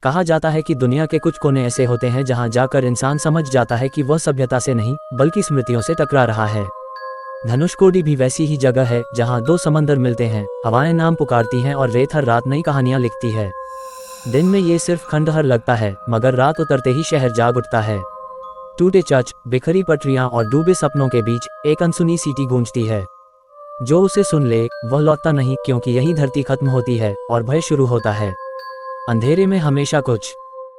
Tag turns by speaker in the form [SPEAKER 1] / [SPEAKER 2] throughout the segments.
[SPEAKER 1] कहा जाता है कि दुनिया के कुछ कोने ऐसे होते हैं जहां जाकर इंसान समझ जाता है कि वह सभ्यता से नहीं बल्कि स्मृतियों से टकरा रहा है। धनुषकोडी भी वैसी ही जगह है जहां दो समंदर मिलते हैं, हवाएं नाम पुकारती हैं और रेत हर रात नई कहानियां लिखती है। दिन में ये सिर्फ खंडहर लगता है, मगर रात उतरते ही शहर जाग उठता है। टूटे चर्च, बिखरी पटरियां और डूबे सपनों के बीच एक अनसुनी सीटी गूंजती है। जो उसे सुन ले वह लौटता नहीं, क्योंकि यही धरती खत्म होती है और भय शुरू होता है। अंधेरे में हमेशा कुछ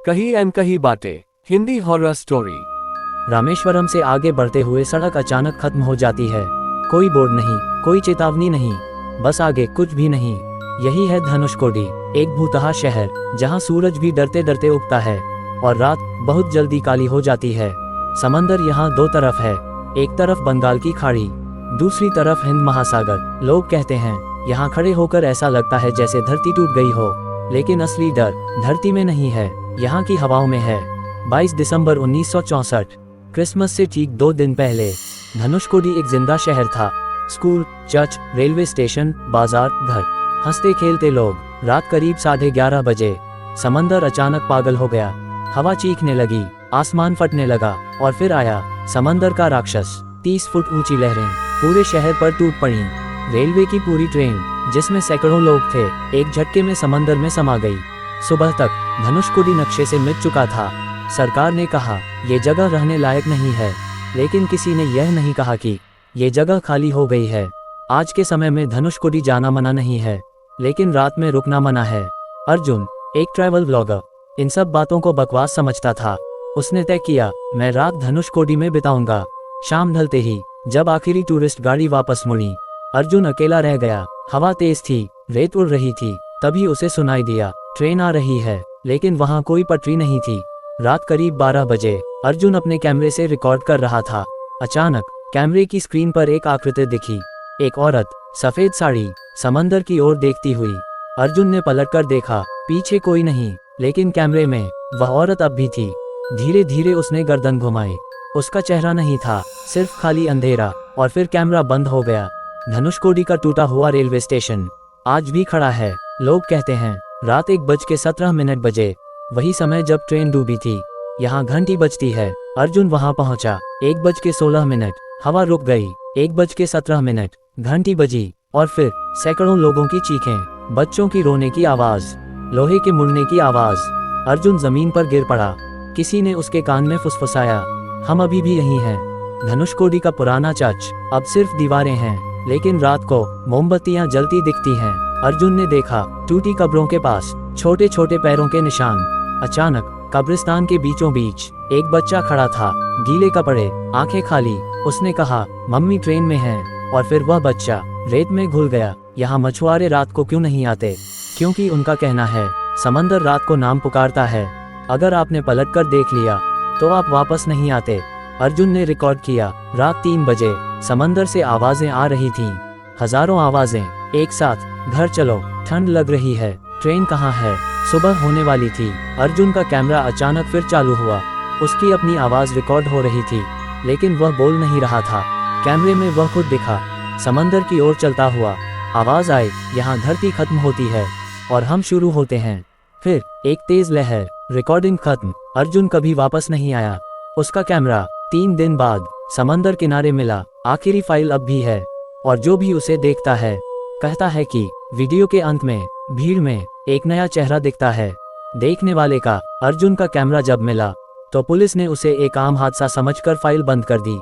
[SPEAKER 2] कही अनकही बातें। Hindi horror story.
[SPEAKER 1] रामेश्वरम से आगे बढ़ते हुए सड़क अचानक खत्म हो जाती है। कोई बोर्ड नहीं, कोई चेतावनी नहीं, बस आगे कुछ भी नहीं। यही है धनुषकोडी, एक भूतहा शहर जहां सूरज भी डरते डरते उगता है और रात बहुत जल्दी काली हो जाती है। समंदर यहाँ दो तरफ है, एक तरफ बंगाल की खाड़ी, दूसरी तरफ हिंद महासागर। लोग कहते हैं यहाँ खड़े होकर ऐसा लगता है जैसे धरती टूट गई हो, लेकिन असली डर धरती में नहीं है, यहाँ की हवाओं में है। 22 दिसंबर 1964, क्रिसमस से ठीक 2 दिन पहले धनुषकोडी एक जिंदा शहर था। स्कूल, चर्च, रेलवे स्टेशन, बाजार, घर, हंसते खेलते लोग। रात करीब 11:30 बजे समंदर अचानक पागल हो गया। हवा चीखने लगी, आसमान फटने लगा और फिर आया समंदर का राक्षस। 30 फुट ऊंची लहरें पूरे शहर पर टूट पड़ी। रेलवे की पूरी ट्रेन, जिसमें सैकड़ों लोग थे, एक झटके में समंदर में समा गई। सुबह तक धनुषकोडी नक्शे से मिट चुका था। सरकार ने कहा ये जगह रहने लायक नहीं है, लेकिन किसी ने यह नहीं कहा कि ये जगह खाली हो गई है। आज के समय में धनुषकोडी जाना मना नहीं है, लेकिन रात में रुकना मना है। अर्जुन, एक ट्रैवल व्लॉगर, इन सब बातों को बकवास समझता था। उसने तय किया, मैं रात धनुषकोडी में बिताऊंगा। शाम ढलते ही जब आखिरी टूरिस्ट गाड़ी वापस मुड़ी, अर्जुन अकेला रह गया। हवा तेज थी, रेत उड़ रही थी। तभी उसे सुनाई दिया ट्रेन आ रही है, लेकिन वहां कोई पटरी नहीं थी। रात करीब 12 बजे अर्जुन अपने कैमरे से रिकॉर्ड कर रहा था। अचानक कैमरे की स्क्रीन पर एक आकृति दिखी, एक औरत, सफेद साड़ी, समंदर की ओर देखती हुई। अर्जुन ने पलटकर देखा, पीछे कोई नहीं, लेकिन कैमरे में वह औरत अब भी थी। धीरे धीरे उसने गर्दन घुमाई। उसका चेहरा नहीं था, सिर्फ खाली अंधेरा, और फिर कैमरा बंद हो गया। धनुषकोडी का टूटा हुआ रेलवे स्टेशन आज भी खड़ा है। लोग कहते हैं रात 1:17 बजे, वही समय जब ट्रेन डूबी थी, यहाँ घंटी बजती है। अर्जुन वहां पहुंचा। 1:16, हवा रुक गई। 1:17, घंटी बजी, और फिर सैकड़ों लोगों की चीखें, बच्चों की रोने की आवाज, लोहे के मुड़ने की आवाज। अर्जुन जमीन पर गिर पड़ा। किसी ने उसके कान में फुसफुसाया, हम अभी भी यहीं हैं। धनुषकोडी का पुराना चर्च अब सिर्फ दीवारें हैं, लेकिन रात को मोमबत्तियां जलती दिखती हैं। अर्जुन ने देखा टूटी कब्रों के पास छोटे छोटे पैरों के निशान। अचानक कब्रिस्तान के बीचों बीच एक बच्चा खड़ा था, गीले कपड़े, आंखें खाली। उसने कहा, मम्मी ट्रेन में हैं। और फिर वह बच्चा रेत में घुल गया। यहाँ मछुआरे रात को क्यों नहीं आते? क्योंकि उनका कहना है समंदर रात को नाम पुकारता है। अगर आपने पलटकर देख लिया तो आप वापस नहीं आते। अर्जुन ने रिकॉर्ड किया। रात 3 बजे समंदर से आवाजें आ रही थीं, हजारों आवाजें एक साथ। घर चलो, ठंड लग रही है, ट्रेन कहाँ है? सुबह होने वाली थी। अर्जुन का कैमरा अचानक फिर चालू हुआ। उसकी अपनी आवाज रिकॉर्ड हो रही थी, लेकिन वह बोल नहीं रहा था। कैमरे में वह खुद दिखा, समंदर की ओर चलता हुआ। आवाज आई, यहाँ धरती खत्म होती है और हम शुरू होते हैं। फिर एक तेज लहर, रिकॉर्डिंग खत्म। अर्जुन कभी वापस नहीं आया। उसका कैमरा 3 दिन बाद समंदर किनारे मिला। आखिरी फाइल अब भी है, और जो भी उसे देखता है कहता है कि वीडियो के अंत में भीड़ में एक नया चेहरा दिखता है। देखने वाले का अर्जुन का कैमरा जब मिला तो पुलिस ने उसे एक आम हादसा समझकर फाइल बंद कर दी।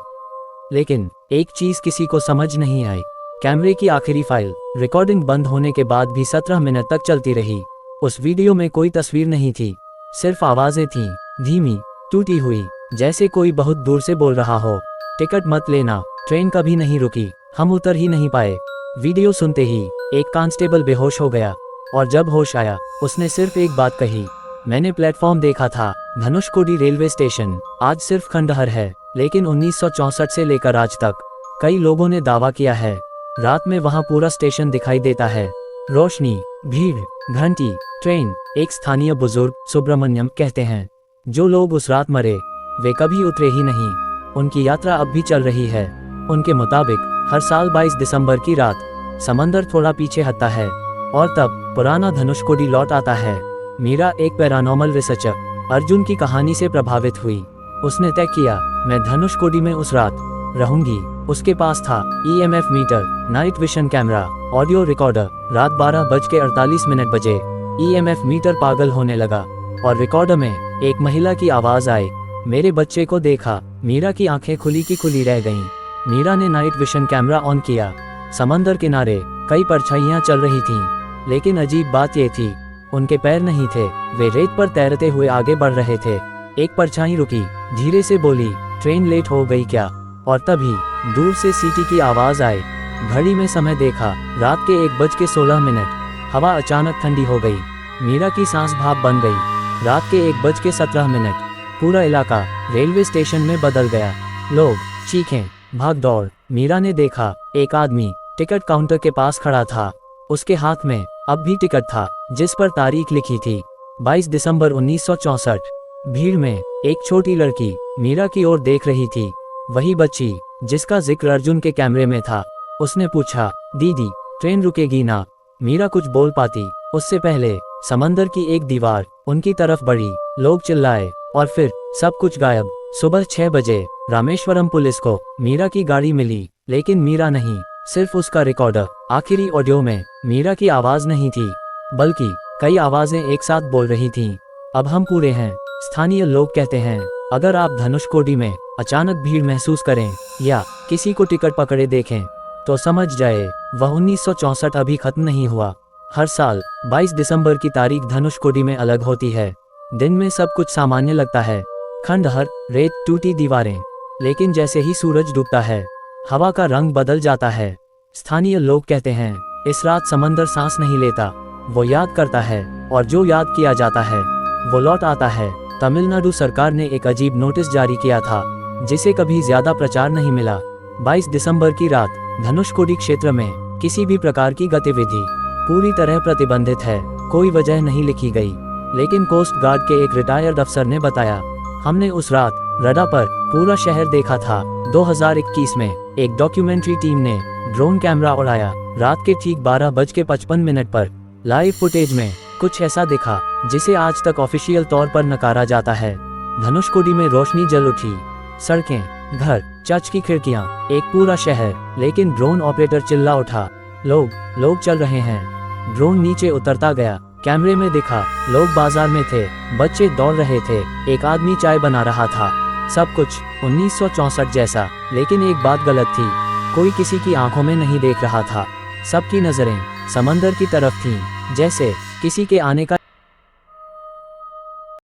[SPEAKER 1] लेकिन एक चीज किसी को समझ नहीं आई, कैमरे की आखिरी फाइल रिकॉर्डिंग बंद होने के बाद भी 17 मिनट तक चलती रही। उस वीडियो में कोई तस्वीर नहीं थी, सिर्फ आवाजें थीं, धीमी, टूटी हुई, जैसे कोई बहुत दूर से बोल रहा हो, टिकट मत लेना। ट्रेन कभी नहीं रुकी, हम उतर ही नहीं पाए। वीडियो सुनते ही एक कांस्टेबल बेहोश हो गया, और जब होश आया उसने सिर्फ एक बात कही, मैंने प्लेटफॉर्म देखा था। धनुषकोडी रेलवे स्टेशन आज सिर्फ खंडहर है, लेकिन 1964 से लेकर आज तक कई लोगों ने दावा किया है रात में वहां पूरा स्टेशन दिखाई देता है। रोशनी, भीड़, घंटी, ट्रेन। एक स्थानीय बुजुर्ग सुब्रमण्यम कहते हैं, जो लोग उस रात मरे वे कभी उतरे ही नहीं। उनकी यात्रा अब भी चल रही है। उनके मुताबिक हर साल 22 दिसंबर की रात समंदर थोड़ा पीछे हटता है और तब पुराना धनुषकोडी लौट आता है। मीरा एक पैरानॉर्मल रिसर्चर अर्जुन की कहानी से प्रभावित हुई। उसने तय किया, मैं धनुषकोडी में उस रात रहूंगी। उसके पास था EMF meter, night vision camera, audio recorder. रात 12:48 बजे EMF मीटर पागल होने लगा और रिकॉर्डर में एक महिला की आवाज आई, मेरे बच्चे को देखा। मीरा की आंखें खुली की खुली रह गईं। मीरा ने नाइट विशन कैमरा ऑन किया। समंदर किनारे कई परछाइयां चल रही थीं, लेकिन अजीब बात यह थी, उनके पैर नहीं थे। वे रेत पर तैरते हुए आगे बढ़ रहे थे। एक परछाई रुकी, धीरे से बोली, ट्रेन लेट हो गई क्या? और तभी दूर से सीटी की आवाज आई। घड़ी में समय देखा, रात के 1:16। हवा अचानक ठंडी हो गई। मीरा की सांस भाप बन गई। रात के 1:17। पूरा इलाका रेलवे स्टेशन में बदल गया। लोग चीखें, भाग दौड़। मीरा ने देखा, एक आदमी टिकट काउंटर के पास खड़ा था। उसके हाथ में अब भी टिकट था, जिस पर तारीख लिखी थी 22 दिसंबर 1964। भीड़ में एक छोटी लड़की मीरा की ओर देख रही थी, वही बच्ची जिसका जिक्र अर्जुन के कैमरे में था। उसने पूछा, दीदी ट्रेन रुकेगी ना? मीरा कुछ बोल पाती उससे पहले समंदर की एक दीवार उनकी तरफ बढ़ी। लोग चिल्लाए और फिर सब कुछ गायब। सुबह 6 बजे रामेश्वरम पुलिस को मीरा की गाड़ी मिली, लेकिन मीरा नहीं, सिर्फ उसका रिकॉर्डर। आखिरी ऑडियो में मीरा की आवाज नहीं थी, बल्कि कई आवाजें एक साथ बोल रही थीं, अब हम पूरे हैं। स्थानीय लोग कहते हैं, अगर आप धनुषकोडी में अचानक भीड़ महसूस करें या किसी को टिकट पकड़े देखें, तो समझ जाए वह 1964 अभी खत्म नहीं हुआ। हर साल 22 दिसंबर की तारीख धनुषकोडी में अलग होती है। दिन में सब कुछ सामान्य लगता है, खंडहर, रेत, टूटी दीवारें। लेकिन जैसे ही सूरज डूबता है, हवा का रंग बदल जाता है। स्थानीय लोग कहते हैं, इस रात समंदर सांस नहीं लेता, वो याद करता है, और जो याद किया जाता है वो लौट आता है। तमिलनाडु सरकार ने एक अजीब नोटिस जारी किया था, जिसे कभी ज्यादा प्रचार नहीं मिला। 22 दिसंबर की रात धनुषकोडी क्षेत्र में किसी भी प्रकार की गतिविधि पूरी तरह प्रतिबंधित है। कोई वजह नहीं लिखी गई, लेकिन कोस्ट गार्ड के एक रिटायर्ड अफसर ने बताया, हमने उस रात रडार पर पूरा शहर देखा था। 2021 में एक डॉक्यूमेंट्री टीम ने ड्रोन कैमरा उड़ाया। रात के ठीक 12:55 पर लाइव फुटेज में कुछ ऐसा दिखा जिसे आज तक ऑफिशियल तौर पर नकारा जाता है। धनुषकोडी में रोशनी जल उठी, सड़कें, घर, चर्च की खिड़कियां, एक पूरा शहर। लेकिन ड्रोन ऑपरेटर चिल्ला उठा, लोग चल रहे हैं। ड्रोन नीचे उतरता गया। कैमरे में दिखा, लोग बाजार में थे, बच्चे दौड़ रहे थे, एक आदमी चाय बना रहा था। सब कुछ 1964 जैसा। लेकिन एक बात गलत थी, कोई किसी की आंखों में नहीं देख रहा था। सबकी नजरें समंदर की तरफ थीं, जैसे किसी के आने का